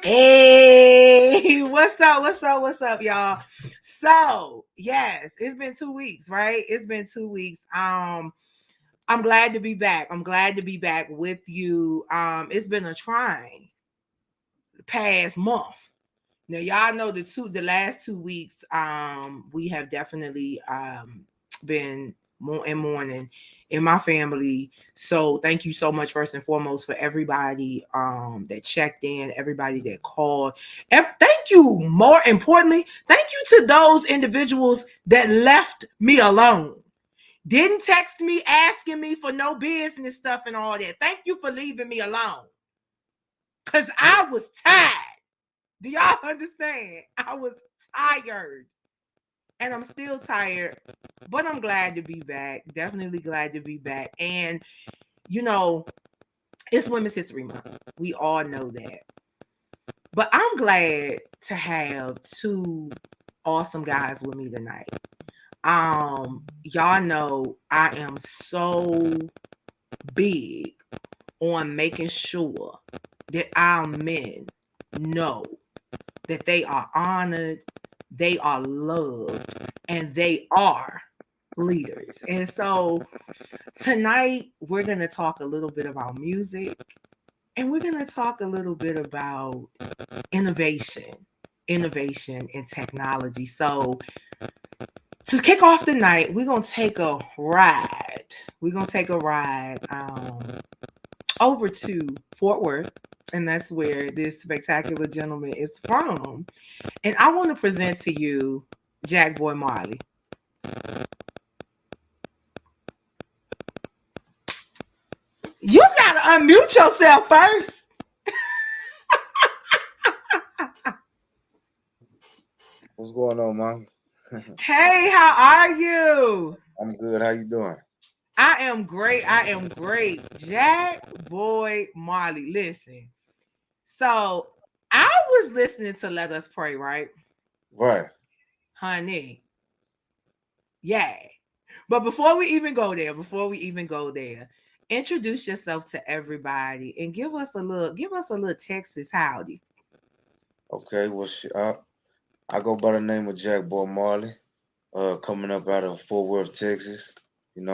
Hey, what's up? What's up? What's up, y'all? So, yes, it's been 2 weeks, right? It's been 2 weeks. I'm glad to be back. I'm glad to be back with you. It's been a trying past month. Now, y'all know the last 2 weeks, we have definitely been more and mourning in my family. So thank you so much, first and foremost, for everybody that checked in, everybody that called. And thank you, more importantly, thank you to those individuals that left me alone. Didn't text me asking me for no business stuff and all that. Thank you for leaving me alone. Because I was tired. Do y'all understand? I was tired. And I'm still tired, but I'm glad to be back. Definitely glad to be back. And, you know, it's Women's History Month. We all know that. But I'm glad to have two awesome guys with me tonight. Y'all know I am so big on making sure that our men know that they are honored, they are loved, and they are leaders. And so tonight we're going to talk a little bit about music, and we're going to talk a little bit about innovation and technology. So to kick off the night, we're going to take a ride. We're going to take a ride over to Fort Worth, and that's where this spectacular gentleman is from. And I want to present to you Jackboy Marley. You got to unmute yourself first. What's going on, Mom? Hey, how are you? I'm good. How you doing? I am great. Jackboy Marley. Listen. So I was listening to Let Us Pray, right? Right. Honey. Yeah. But before we even go there, introduce yourself to everybody and give us a little Texas howdy. Okay. Well, I go by the name of Jackboy Marley. Coming up out of Fort Worth, Texas. It's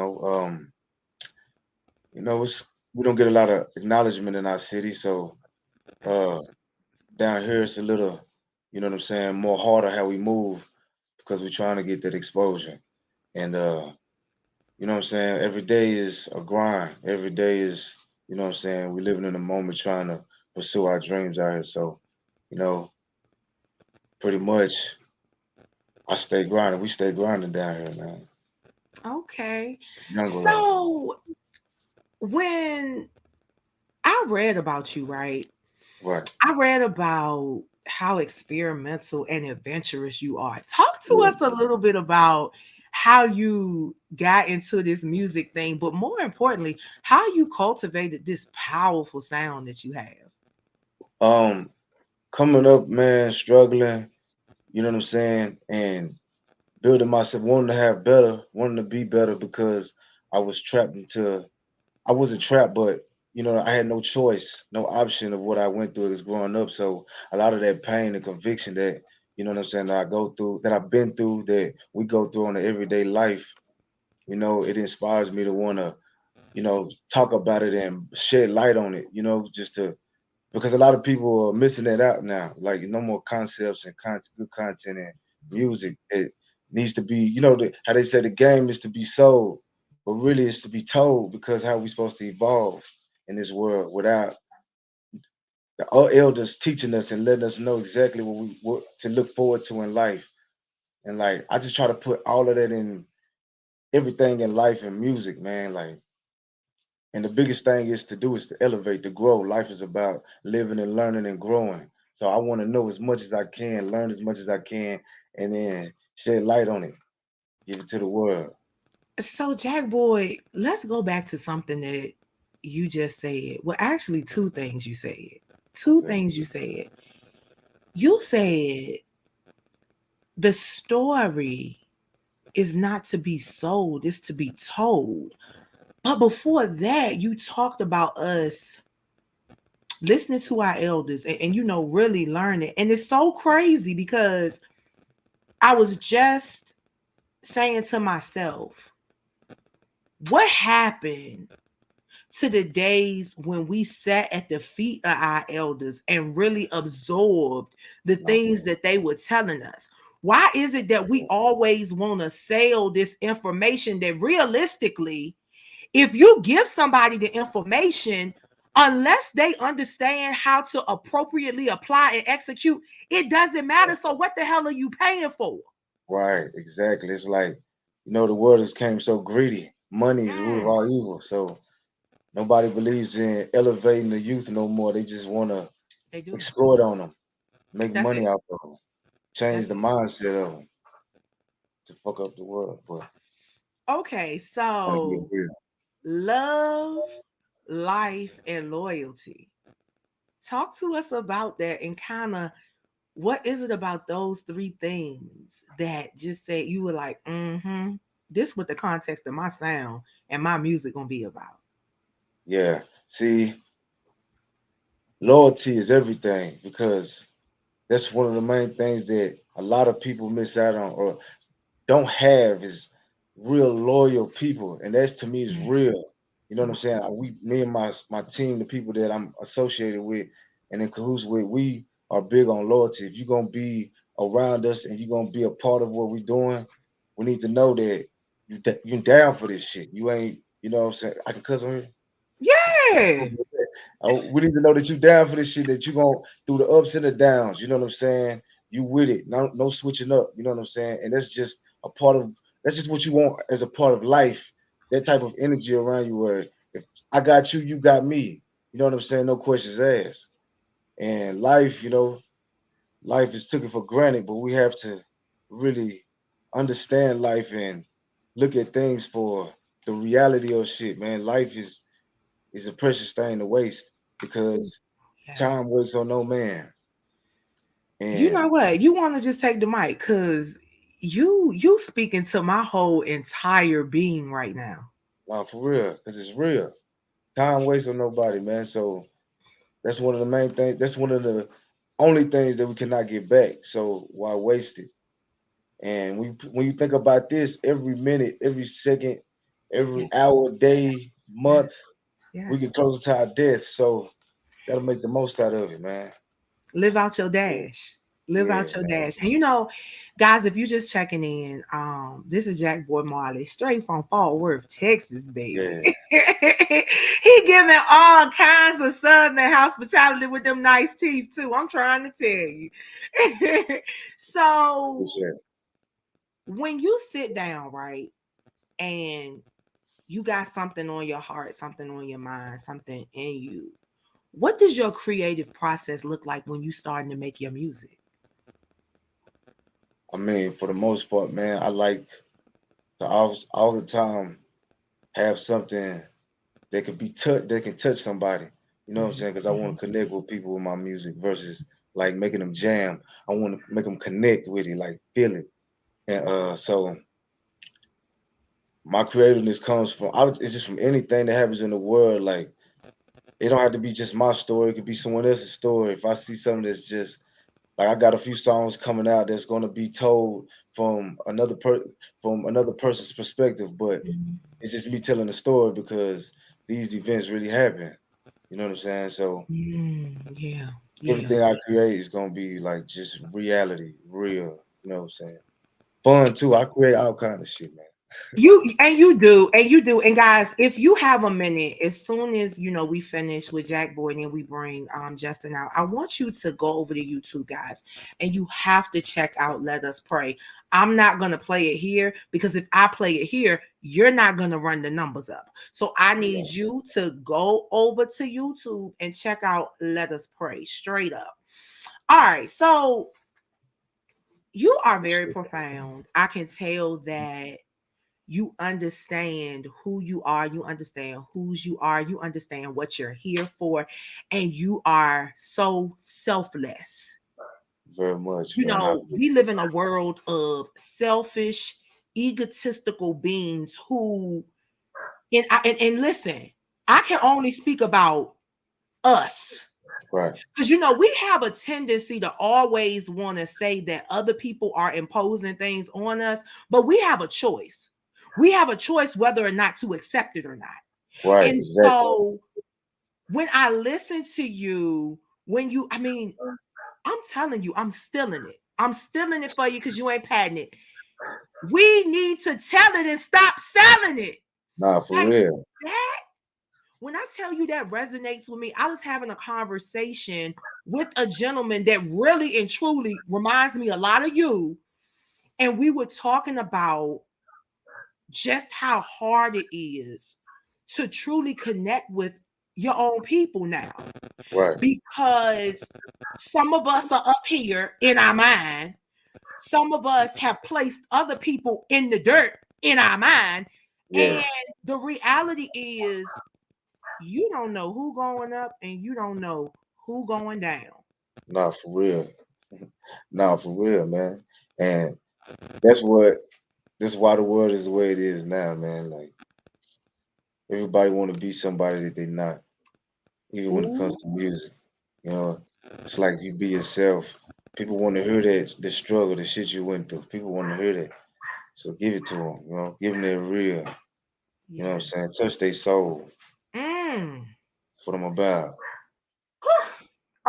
we don't get a lot of acknowledgement in our city, so down here it's a little, you know what I'm saying, more harder how we move because we're trying to get that exposure. And you know what I'm saying, every day is a grind. Every day is, you know what I'm saying, we living in the moment trying to pursue our dreams out here. So, you know, pretty much I stay grinding. We stay grinding down here, man. Okay. Jungle life. So when I read about you, right? Right. I read about how experimental and adventurous you are. Talk to Yeah. us a little bit about how you got into this music thing, but more importantly, how you cultivated this powerful sound that you have. Um, coming up, man, struggling. You know what I'm saying, and building myself, wanting to have better, wanting to be better because I was trapped into. I wasn't trapped, but I had no choice, no option of what I went through as growing up. So a lot of that pain and conviction that what I'm saying, that I go through, that I've been through, that we go through on the everyday life, it inspires me to want to, talk about it and shed light on it, just to because a lot of people are missing that out now. Like no more concepts and good content and music. It needs to be, how they say the game is to be sold, but really it's to be told because how we supposed to evolve in this world without our elders teaching us and letting us know exactly what to look forward to in life. And like I just try to put all of that in everything in life and music, man. Like and the biggest thing is to do is to elevate, to grow. Life is about living and learning and growing. So I want to know as much as I can, learn as much as I can, and then shed light on it, give it to the world. So, Jack Boy, let's go back to something that you just said. Well, actually, two things you said. Two Okay. things you said. You said the story is not to be sold, it's to be told. But before that, you talked about us listening to our elders and really learning. And it's so crazy because I was just saying to myself, what happened to the days when we sat at the feet of our elders and really absorbed the No. things that they were telling us? Why is it that we always want to sell this information that realistically, if you give somebody the information, unless they understand how to appropriately apply and execute, it doesn't matter. So what the hell are you paying for? Right, exactly. It's like, the world has came so greedy. Money is the root of Mm, all evil. So nobody believes in elevating the youth no more. They just want to they do. exploit on them, make That's money it. out of them, change That's the it. mindset of them to fuck up the world. But Okay, want to get so real. love, life, and loyalty. Talk to us about that and kind of what is it about those three things that just say you were like, this what the context of my sound and my music gonna be about. Yeah. See, loyalty is everything because that's one of the main things that a lot of people miss out on or don't have is real loyal people, and that's to me is Mm, real. You know what I'm mm. saying? Me and my team, the people that I'm associated with and in cahoots with, we are big on loyalty. If you're gonna be around us and you're gonna be a part of what we're doing, we need to know that you down for this shit. You ain't, you know what I'm saying? I can cuss on here. Yeah, We need to know that you down for this shit, that you going through the ups and the downs. You know what I'm saying? You with it. No switching up. You know what I'm saying? And that's just what you want as a part of life. That type of energy around you where if I got you, you got me. You know what I'm saying? No questions asked. And life, life is taken for granted, but we have to really understand life and look at things for the reality of shit, man. Life is a precious thing to waste because yes. time waits on no man. You know And what? You want to just take the mic because you speaking to my whole entire being right now. wow, for real, because it's real. Time waits on nobody, man. So that's one of the main things. That's one of the only things that we cannot get back. So why waste it? And when you think about this, every minute, every second, every Yes, hour, day, yes, month, we yes. get closer to our death. So gotta make the most out of it, man. Live out your dash. Live Yeah, out your man. dash. And guys, if you just checking in, this is Jackboy Marley, straight from Fort Worth, Texas, baby. Yeah, He giving all kinds of southern hospitality with them nice teeth too. I'm trying to tell you. So appreciate it. When you sit down, right, and you got something on your heart, something on your mind, something in you, what does your creative process look like when you starting to make your music? I mean, for the most part, man, I like to all the time have something that could be touched, that can touch somebody. You know what I'm saying? Because I want Mhm. to connect with people with my music versus like making them jam. I want to make them connect with it, like feel it. And so my creativeness comes from it's just from anything that happens in the world. Like it don't have to be just my story. It could be someone else's story. If I see something that's just like I got a few songs coming out that's gonna be told from from another person's perspective, but Mhm. it's just me telling the story because these events really happen. You know what I'm saying? So Yeah, yeah. everything I create is gonna be like just reality, real. You know what I'm saying? Fun too. I create all kind of shit, man. You do, and guys, if you have a minute, as soon as we finish with Jackboy and then we bring Justin out, I want you to go over to YouTube, guys, and you have to check out Let Us Pray. I'm not gonna play it here because if I play it here, you're not gonna run the numbers up. So I need Yeah, you to go over to YouTube and check out Let Us Pray straight up. All right, so you are very shit. profound. I can tell that you understand who you are, you understand whose you are, you understand what you're here for, and you are so selfless. Very much, man. I We live in a world of selfish, egotistical beings who, and listen, I can only speak about us. right, Because we have a tendency to always want to say that other people are imposing things on us, but we have a choice. We have a choice whether or not to accept it or not. right, And exactly. so when I listen to you, I mean, I'm telling you, I'm stealing it. I'm stealing it for you because you ain't patenting it. We need to tell it and stop selling it. Nah, for Like real. that. When I tell you that resonates with me, I was having a conversation with a gentleman that really and truly reminds me a lot of you. And we were talking about just how hard it is to truly connect with your own people now. Right. Because some of us are up here in our mind, some of us have placed other people in the dirt in our mind. Yeah. And the reality is, you don't know who going up and you don't know who going down. Nah, for real. Nah, for real, man. And that's what that's why the world is the way it is now, man. Like everybody want to be somebody that they're not, even when it comes Ooh, to music. You know, it's like you be yourself. People want to hear that the struggle, the shit you went through. People want to hear that. So give it to them. You know, give them that real. You know what I'm yes. saying? Touch their soul. Mm. That's what I'm about.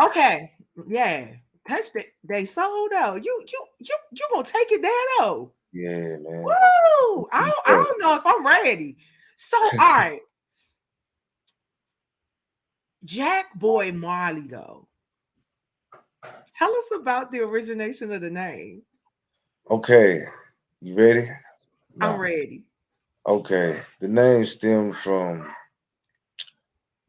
Okay. Yeah. Touch it. They sold out. You gonna take it there though. Yeah, man. Woo! I don't know if I'm ready. So all right, Jack Boy Marley though. Tell us about the origination of the name. Okay, you ready? I'm Nah. ready. Okay. The name stemmed from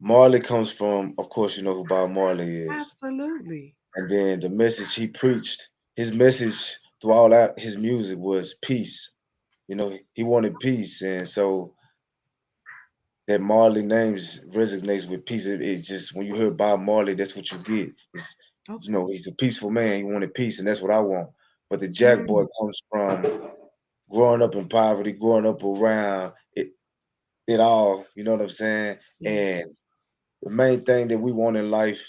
Marley comes from, of course, you know who Bob Marley is. Absolutely. And then the message he preached, his message through all that his music was peace. You know, he wanted peace. And so that Marley names resonates with peace. It just when you hear Bob Marley, that's what you get. It's Okay. he's a peaceful man. He wanted peace, and that's what I want. But the Jack Boy Mm, comes from growing up in poverty, growing up around it all, you know what I'm saying? yes. And the main thing that we want in life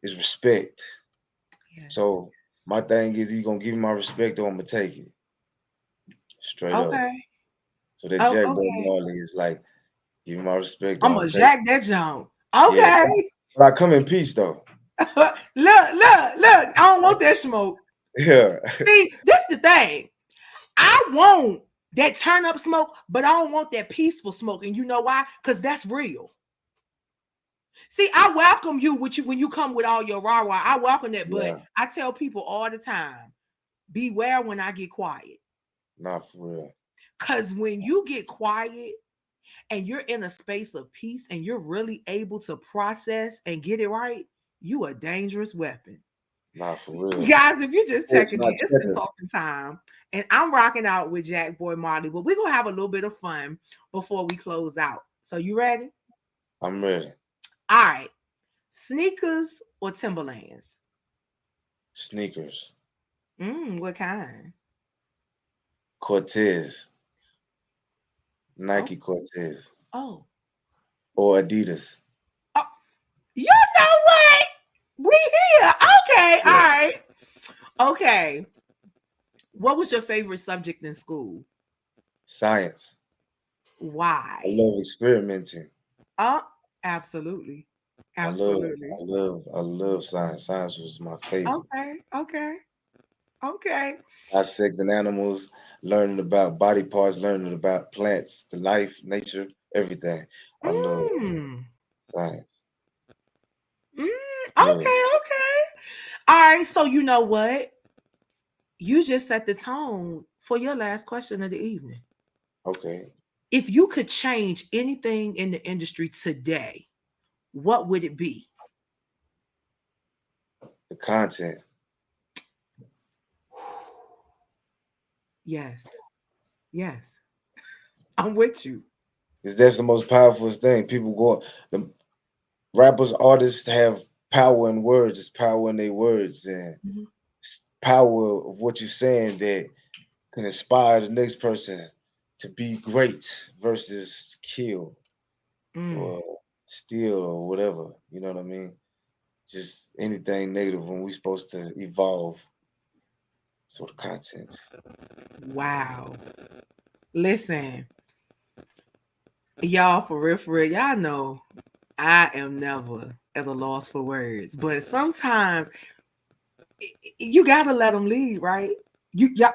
is respect. Yes. So my thing is he's gonna give me my respect or I'm gonna take it. Straight up. Okay. So that Oh, Jack Boy okay. Marley is like, give me my respect or I'm I'm gonna gonna take it. jack that jump. Yeah. Okay. But I come in peace though. Look. I don't want that smoke. Yeah. See, this the thing. I want that turn up smoke, but I don't want that peaceful smoke. And you know why? Because that's real. See, I welcome you with you when you come with all your rah rah. I welcome that, but Yeah. I tell people all the time, beware when I get quiet. Not for real. Because when you get quiet and you're in a space of peace and you're really able to process and get it right, you a dangerous weapon. Not for real. Guys, if you're just It's checking not in, it's the checkers. talking time. And I'm rocking out with Jackboy Marley, but we're gonna have a little bit of fun before we close out. So you ready? I'm ready. All right. Sneakers or Timberlands? Sneakers. What kind? Cortez. Oh, Nike Cortez. oh, Or Adidas. oh. You know what? We here. Okay, all Yeah. right. Okay. What was your favorite subject in school? Science. I Why? love experimenting. Oh, absolutely. I love, Absolutely. I love science. Science was my favorite. Okay, okay, okay. Dissecting animals, learning about body parts, learning about plants, the life, nature, everything. I love Mm, science. Yeah. okay, okay. All right, so you know what? You just set the tone for your last question of the evening. Okay. If you could change anything in the industry today, what would it be? The content. Yes, yes, I'm with you. Because that's the most powerful thing. People go, the rappers, artists have power in words. It's power in their words and Mhm. power of what you're saying that can inspire the next person to be great versus kill Mm, or steal or whatever. You know what I mean? Just anything negative when we supposed to evolve sort of content. wow. Listen, y'all, for real, y'all know I am never at a loss for words, but sometimes you gotta let them lead, right? Y'all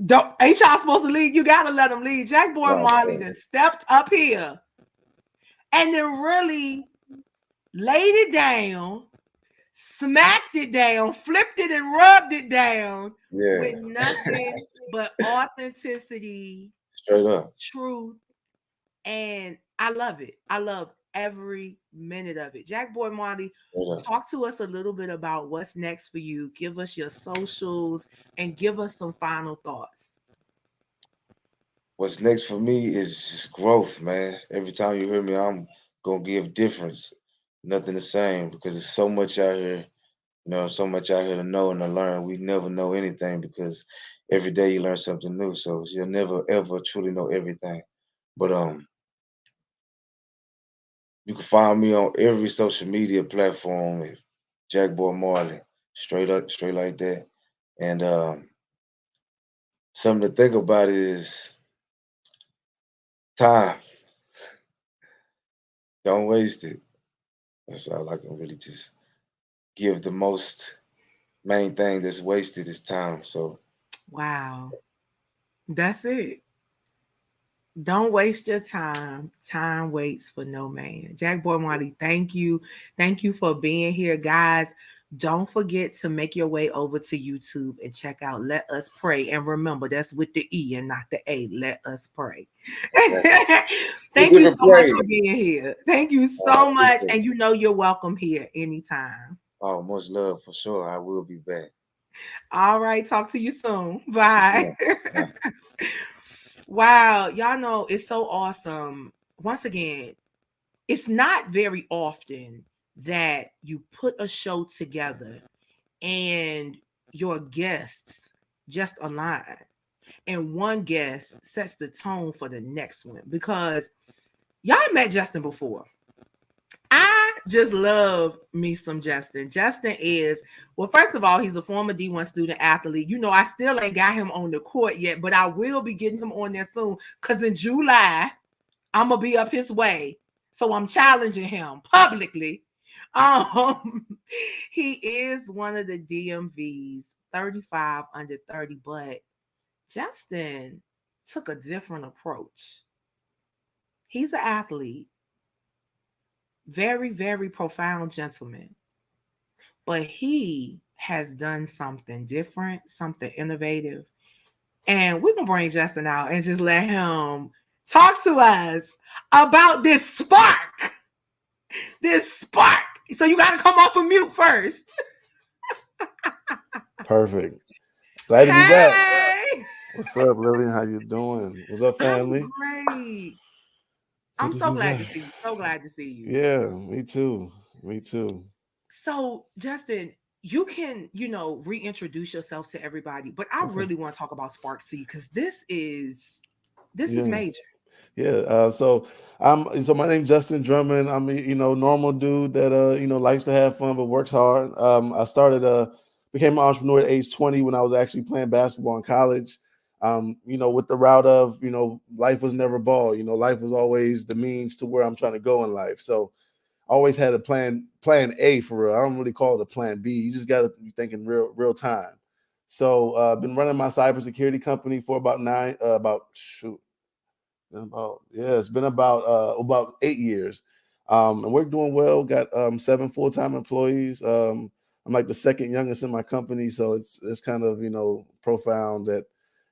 don't ain't y'all supposed to lead? You gotta let them lead. Jackboy Right. Marley then stepped up here and then really laid it down, smacked it down, flipped it and rubbed it down Yeah. with nothing but authenticity, Straight up. truth, and I love it. I love every minute of it. Jackboy Marley, Straight up. talk to us a little bit about what's next for you. Give us your socials and give us some final thoughts. What's next for me is just growth, man. Every time you hear me, I'm gonna give difference. Nothing the same because there's so much out here, so much out here to know and to learn. We never know anything because every day you learn something new. So you'll never ever truly know everything. But you can find me on every social media platform, Jackboy Marley, straight up, straight like that. And something to think about is time. Don't waste it. That's all I can really just give. The most main thing that's wasted is time. So Wow. That's it. Don't waste your time. Time waits for no man. Jackboy Marley, thank you. Thank you for being here, guys. Don't forget to make your way over to YouTube and check out Let Us Pray. And remember, that's with the E and not the A. Let Us Pray. that's we Thank give you it so much praise. for being here. Thank you I so much. appreciate And it. you know you're welcome here anytime. Oh, much love for sure. I will be back. All right. Talk to you soon. Yes, Bye. ma'am. Bye. Wow. Y'all know it's so awesome. Once again, it's not very often that you put a show together and your guests just align and one guest sets the tone for the next one because y'all met Justin before. I just love me some Justin. Justin is, well, first of all, he's a former D1 student athlete. You know, I still ain't got him on the court yet, but I will be getting him on there soon because in July, I'm gonna be up his way. So I'm challenging him publicly. Um, he is one of the DMVs, 35 under 30, but Justin took a different approach. He's an athlete, very, very profound gentleman, but he has done something different, something innovative, And we're gonna bring Justin out and just let him talk to us about this spark. This spark. So you gotta come off of mute first. Perfect. Glad to be back. Hey, What's up, Lillian? How you doing? What's up, I'm family? great. Good I'm to so be glad to back. see you. So glad to see you. Yeah, me too. Me too. So, Justin, you can, reintroduce yourself to everybody, but I Okay. really want to talk about SparkC because this is Yeah. major. Yeah. So my name's Justin Drummond. I'm a normal dude that likes to have fun but works hard. I started became an entrepreneur at age 20 when I was actually playing basketball in college. With the route of life was never ball. Life was always the means to where I'm trying to go in life. So always had a plan A for real. I don't really call it a plan B. You just got to be thinking real time. So been running my cybersecurity company for about about shoot it's been about 8 years, and we're doing well. Got 7 full-time employees. I'm like the second youngest in my company, so it's kind of profound that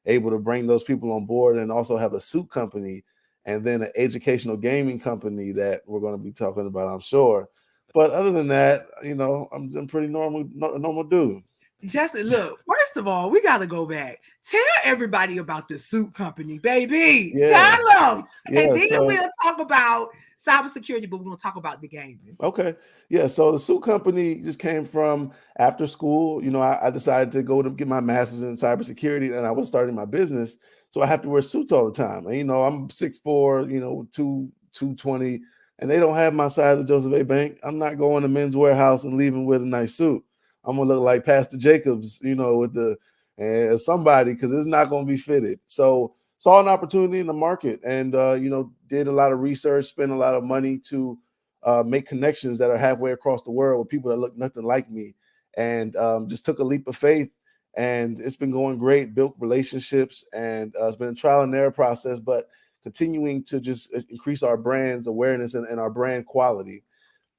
able to bring those people on board and also have a suit company and then an educational gaming company that we're going to be talking about, I'm sure. But other than that, I'm pretty normal dude. Justin, look, first of all, we got to go back. Tell everybody about the suit company, baby. Yeah, Tell them. And yeah. then So we'll talk about cybersecurity, but we're going to talk about the gaming. okay. Yeah. So the suit company just came from after school. I decided to go to get my master's in cybersecurity and I was starting my business. So I have to wear suits all the time. And, I'm 6'4", 220, and they don't have my size of Joseph A. Bank. I'm not going to Men's Warehouse and leaving with a nice suit. I'm going to look like Pastor Jacobs, with the somebody because it's not going to be fitted. So saw an opportunity in the market and, did a lot of research, spent a lot of money to make connections that are halfway across the world with people that look nothing like me, and just took a leap of faith. And it's been going great. Built relationships, and it's been a trial and error process, but continuing to just increase our brand's awareness and our brand quality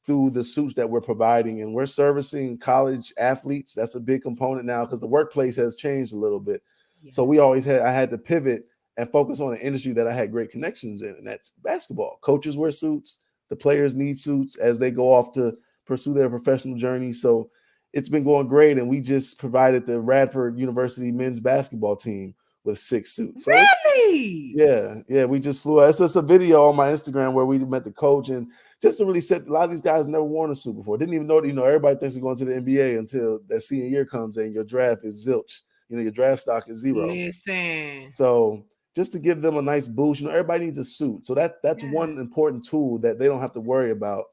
through the suits that we're providing. And we're servicing college athletes. That's a big component now because the workplace has changed a little bit. Yeah. So I had to pivot and focus on an industry that I had great connections in, and that's basketball. Coaches wear suits, the players need suits as they go off to pursue their professional journey. So it's been going great. And we just provided the Radford University men's basketball team with 6 suits. So Really? yeah, we just flew. It's just a video on my Instagram where we met the coach, and just to really set. A lot of these guys never worn a suit before. Didn't even know. Everybody thinks they're going to the NBA until that senior year comes and your draft is zilch. Your draft stock is zero. Listen. So just to give them a nice boost, everybody needs a suit. So that's Yeah. one important tool that they don't have to worry about.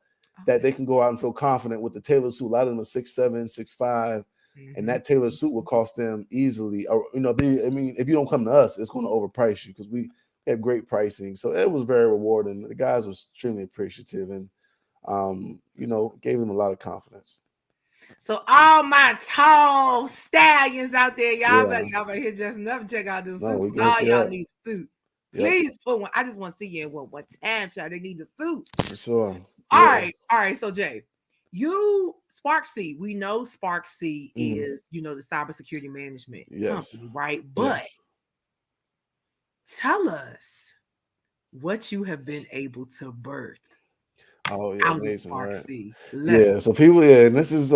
That they Okay. can go out and feel confident with the tailored suit. A lot of them are 6'7", 6'5", and Mhm. that tailored suit will cost them easily. Or if you don't come to us, it's going to overprice you because we have great pricing. So it was very rewarding. The guys were extremely appreciative and gave them a lot of confidence. So all my tall stallions out there, Yeah. y'all better hit Justin up and check out the No, suits we because can hook all you y'all up. need a suit. Yep. Please put one. I just want to see you in one time shot. They need a suit. For sure. All Yeah. right, all right. So Jay, you SparkC. We know SparkC Mhm. is the cybersecurity management Yes. company, right? But Yes. tell us what you have been able to birth Oh yeah, out of amazing, right? SparkC. Let's Yeah. So people, yeah, and this is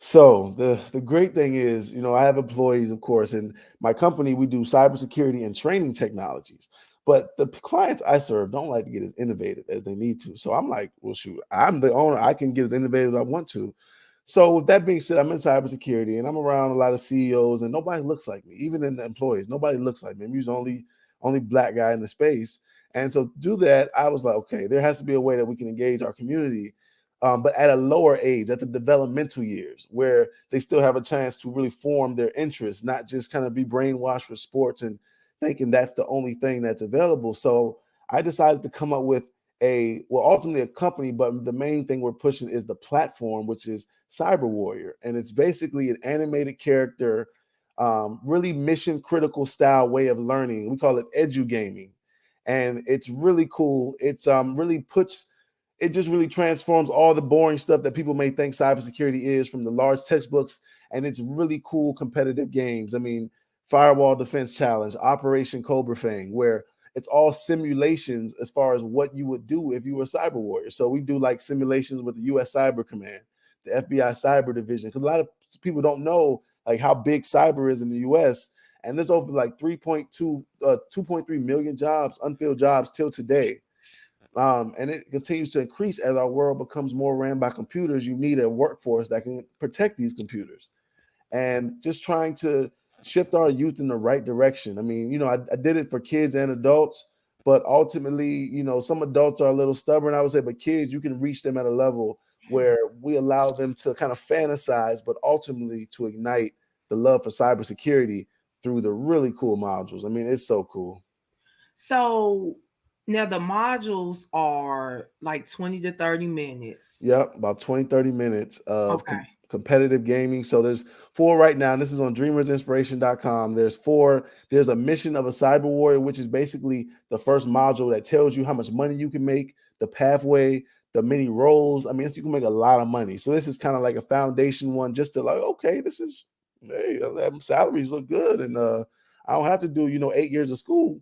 so the great thing is, I have employees, of course, and my company, we do cybersecurity and training technologies. But the clients I serve don't like to get as innovative as they need to. So I'm like, well, shoot, I'm the owner. I can get as innovative as I want to. So with that being said, I'm in cybersecurity and I'm around a lot of CEOs, and nobody looks like me, even in the employees. Nobody looks like me. I'm usually only black guy in the space. And so to do that, I was like, okay, there has to be a way that we can engage our community, but at a lower age, at the developmental years, where they still have a chance to really form their interests, not just kind of be brainwashed with sports and thinking that's the only thing that's available. So I decided to come up with ultimately a company, but the main thing we're pushing is the platform, which is Cyber Warrior. And it's basically an animated character, really mission critical style way of learning. We call it edu gaming. And it's really cool. It's really puts it just really transforms all the boring stuff that people may think cybersecurity is from the large textbooks, and it's really cool competitive games. I mean, Firewall Defense Challenge, Operation Cobra Fang, where it's all simulations as far as what you would do if you were a cyber warrior. So we do like simulations with the U.S. Cyber Command, the FBI Cyber Division, because a lot of people don't know like how big cyber is in the U.S. And there's over like 2.3 million jobs, unfilled jobs till today. And it continues to increase as our world becomes more ran by computers. You need a workforce that can protect these computers, and just trying to shift our youth in the right direction. I mean, I did it for kids and adults, but ultimately, some adults are a little stubborn, I would say, but kids, you can reach them at a level where we allow them to kind of fantasize, but ultimately to ignite the love for cybersecurity through the really cool modules. I mean, it's so cool. So now the modules are like 20 to 30 minutes. Yep, about 20, 30 minutes of Okay. competitive gaming. So there's 4 right now. This is on dreamersinspiration.com. There's a mission of a cyber warrior, which is basically the first module that tells you how much money you can make, the pathway, the many roles. I mean, you can make a lot of money. So this is kind of like a foundation one, just to like, okay, hey, salaries look good. And I don't have to do, 8 years of school.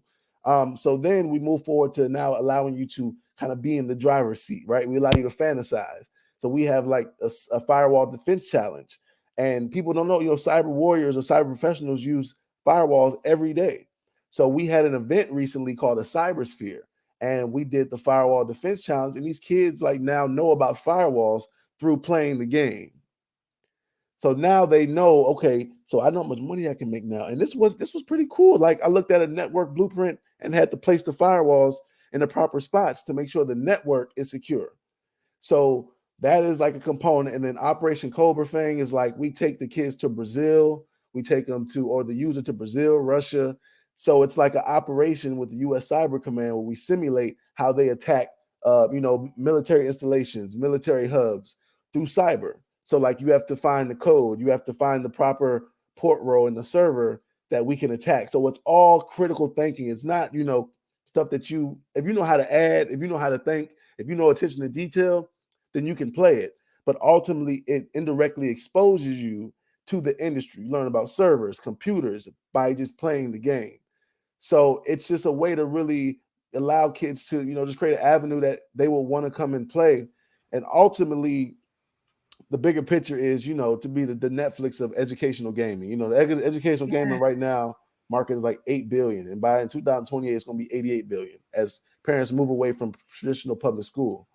So then we move forward to now allowing you to kind of be in the driver's seat, right? We allow you to fantasize. So we have like a firewall defense challenge, and people don't know, cyber warriors or cyber professionals use firewalls every day. So we had an event recently called a Cybersphere, and we did the firewall defense challenge, and these kids like now know about firewalls through playing the game. So now they know, okay, so I know how much money I can make now. And this was pretty cool. Like I looked at a network blueprint and had to place the firewalls in the proper spots to make sure the network is secure. So that is like a component. And then Operation Cobra Fang is like we take the kids to Brazil, we take them to, or the user to Brazil, Russia. So it's like an operation with the U.S. Cyber Command where we simulate how they attack, military installations, military hubs through cyber. So like you have to find the code, you have to find the proper port row in the server that we can attack. So it's all critical thinking. It's not, stuff that if you know how to add, if you know how to think, if you know attention to detail, then you can play it. But ultimately, it indirectly exposes you to the industry. You learn about servers, computers by just playing the game. So it's just a way to really allow kids to, just create an avenue that they will want to come and play. And ultimately, the bigger picture is, to be the Netflix of educational gaming. The educational gaming right now market is like 8 billion, and by in 2028 it's going to be 88 billion as parents move away from traditional public school.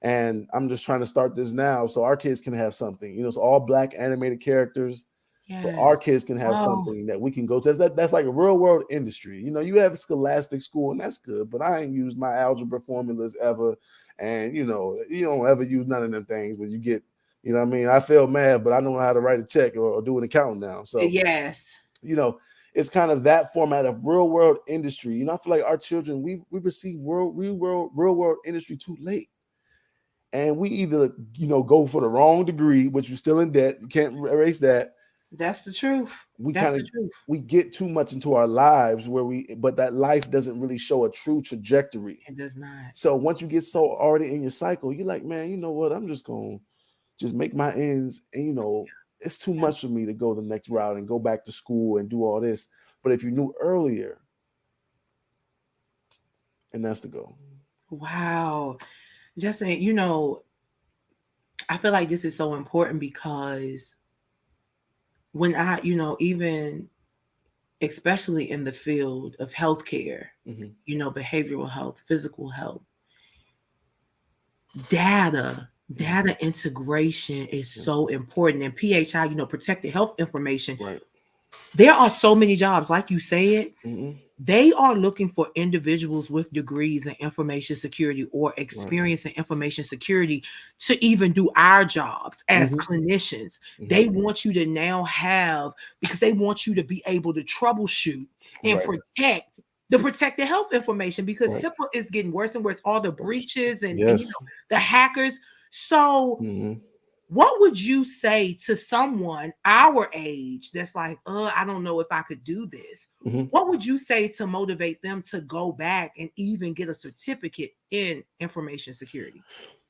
And I'm just trying to start this now so our kids can have something. It's all Black animated characters. Yes. So our kids can have something that we can go to. That's like a real world industry. You have scholastic school, and that's good, but I ain't used my algebra formulas ever. And you don't ever use none of them things when you get, what I mean? I feel mad, but I know how to write a check or do an account now. So yes, it's kind of that format of real world industry. I feel like our children, we received real world industry too late. And we either, go for the wrong degree, which you're still in debt. You can't erase that. That's the truth. We get too much into our lives but that life doesn't really show a true trajectory. It does not. So once you get so already in your cycle, you're like, man, you know what? I'm just going to just make my ends. And, it's too much for me to go the next route and go back to school and do all this. But if you knew earlier, and that's the goal. Wow. Just saying, I feel like this is so important because when I, even especially in the field of healthcare, behavioral health, physical health, data integration is so important. And PHI, protected health information. Right. There are so many jobs, like you said, they are looking for individuals with degrees in information security or experience in information security to even do our jobs as clinicians. They want you to now have, because they want you to be able to troubleshoot and protect the protected health information, because HIPAA is getting worse and worse, all the breaches and the hackers. So what would you say to someone our age that's like, I don't know if I could do this? What would you say to motivate them to go back and even get a certificate in information security?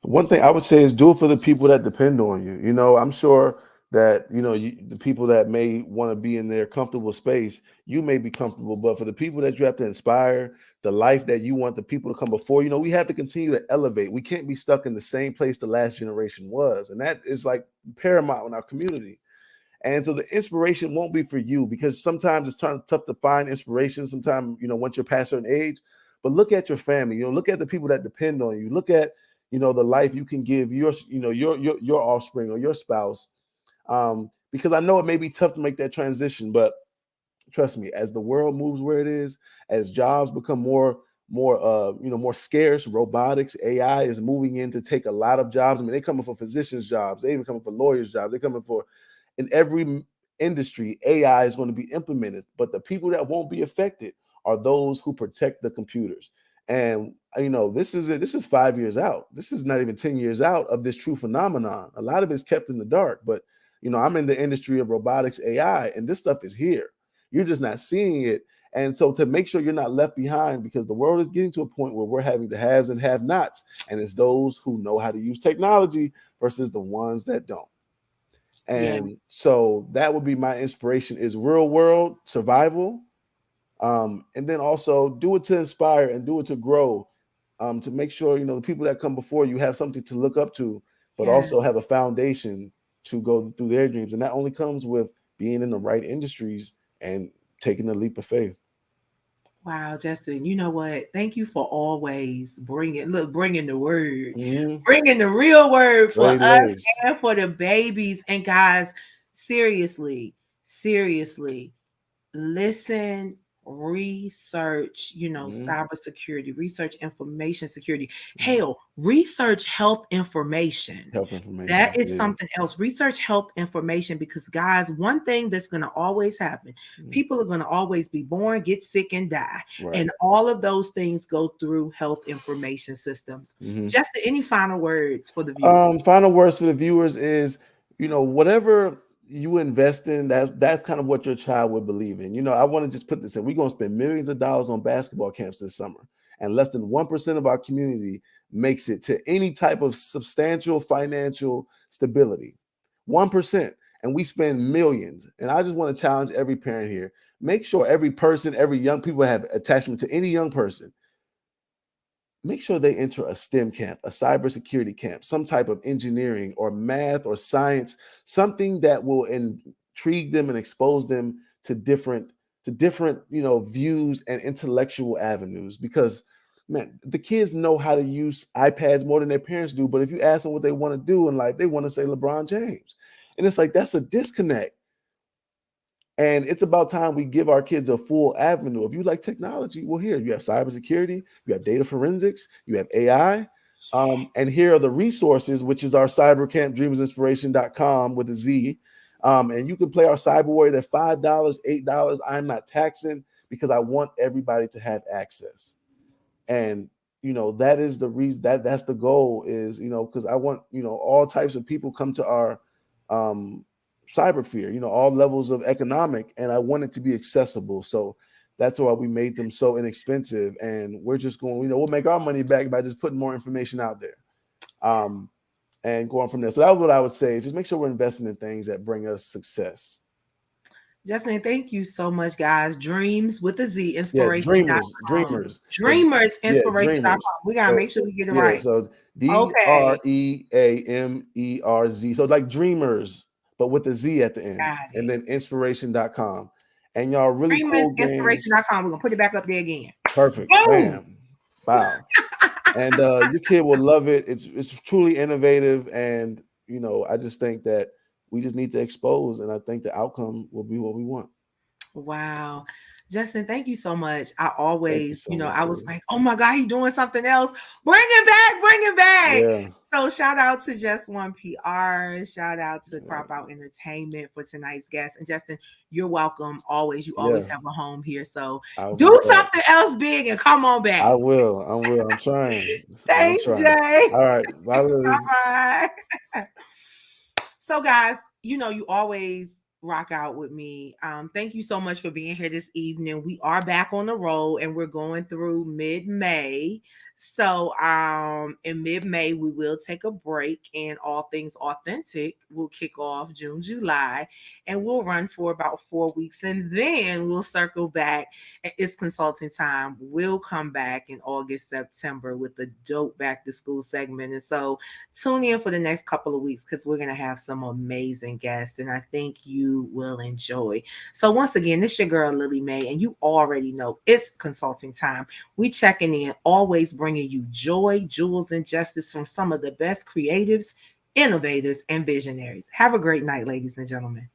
One thing I would say is do it for the people that depend on you. I'm sure that the people that may want to be in their comfortable space, you may be comfortable, but for the people that you have to inspire, the life that you want the people to come before, we have to continue to elevate. We can't be stuck in the same place the last generation was, and that is like paramount in our community. And so the inspiration won't be for you, because sometimes it's tough to find inspiration. Sometimes, once you're past a certain age, but look at your family, look at the people that depend on you. Look at, the life you can give your offspring or your spouse. Because I know it may be tough to make that transition, but trust me, as the world moves where it is, as jobs become more scarce, robotics, AI is moving in to take a lot of jobs. I mean, they're coming for physicians' jobs, they even coming for lawyers' jobs, they're coming for, in every industry, AI is going to be implemented. But the people that won't be affected are those who protect the computers. And this is 5 years out. This is not even 10 years out of this true phenomenon. A lot of it's kept in the dark, but I'm in the industry of robotics, AI, and this stuff is here. You're just not seeing it. And so to make sure you're not left behind, because the world is getting to a point where we're having the haves and have-nots, and it's those who know how to use technology versus the ones that don't. And so that would be my inspiration, is real world survival. And then also do it to inspire and do it to grow, to make sure, the people that come before you have something to look up to, but also have a foundation to go through their dreams. And that only comes with being in the right industries and taking a leap of faith. Wow, Justin, you know what? Thank you for always bringing the word, Mm-hmm. bringing the real word for Great us days. and for the babies. And guys, seriously, listen, research, cybersecurity, research information security. Hell, research health information. Health information. That is something else. Research health information, because guys, one thing that's going to always happen, people are going to always be born, get sick, and die. Right. And all of those things go through health information systems. Just any final words for the viewers? Final words for the viewers is, whatever you invest in, that's kind of what your child would believe in. I want to just put this in. We're going to spend millions of dollars on basketball camps this summer, and less than 1% of our community makes it to any type of substantial financial stability. 1%. And we spend millions. And I just want to challenge every parent here. Make sure every person, every young people have attachment to any young person. Make sure they enter a STEM camp, a cybersecurity camp, some type of engineering or math or science, something that will intrigue them and expose them to different, views and intellectual avenues. Because, man, the kids know how to use iPads more than their parents do. But if you ask them what they want to do in life, they want to say LeBron James. And it's like, that's a disconnect. And it's about time we give our kids a full avenue. If you like technology, well, here you have cybersecurity, you have data forensics, you have AI. And here are the resources, which is our cyber camp, dreamersinspiration.com with a Z. And you can play our cyber warrior at $5, $8. I'm not taxing, because I want everybody to have access. And, that is the reason, that's the goal is, because I want, all types of people come to our cyber fear, all levels of economic, and I want it to be accessible. So that's why we made them so inexpensive. And we're just going, we'll make our money back by just putting more information out there. And going from there. So that's what I would say. Just make sure we're investing in things that bring us success. Justin, thank you so much, guys. Dreams with a Z, inspiration. Dreamers. Inspiration.com. We gotta make sure we get it right. So DREAMERZ. So like dreamers, but with a Z at the end. And then inspiration.com. And y'all really cool games. Inspiration.com. We're gonna put it back up there again. Perfect. Bam. Wow. And your kid will love it. It's truly innovative. And I just think that we just need to expose, and I think the outcome will be what we want. Wow. Justin, thank you so much. I always, I was like, oh my God, he's doing something else. Bring it back. Yeah. So shout out to Just One PR. Shout out to Crop Out Entertainment for tonight's guest. And Justin, you're welcome always. You always have a home here. So do something else big and come on back. I will. I'm trying. Thanks, Jay. All right. Bye, Lily. Bye. So guys, you always rock out with me. Thank you so much for being here this evening. We are back on the road and we're going through mid-May. So in mid-May we will take a break, and All Things Authentic will kick off June, July, and we'll run for about 4 weeks, and then we'll circle back. It's consulting time. We'll come back in August, September with a dope back to school segment. And so tune in for the next couple of weeks because we're going to have some amazing guests, and I think you will enjoy. So once again, this is your girl Lily Mae, and you already know it's consulting time. We checking in, always bringing you joy, jewels, and justice from some of the best creatives, innovators, and visionaries. Have a great night, ladies and gentlemen.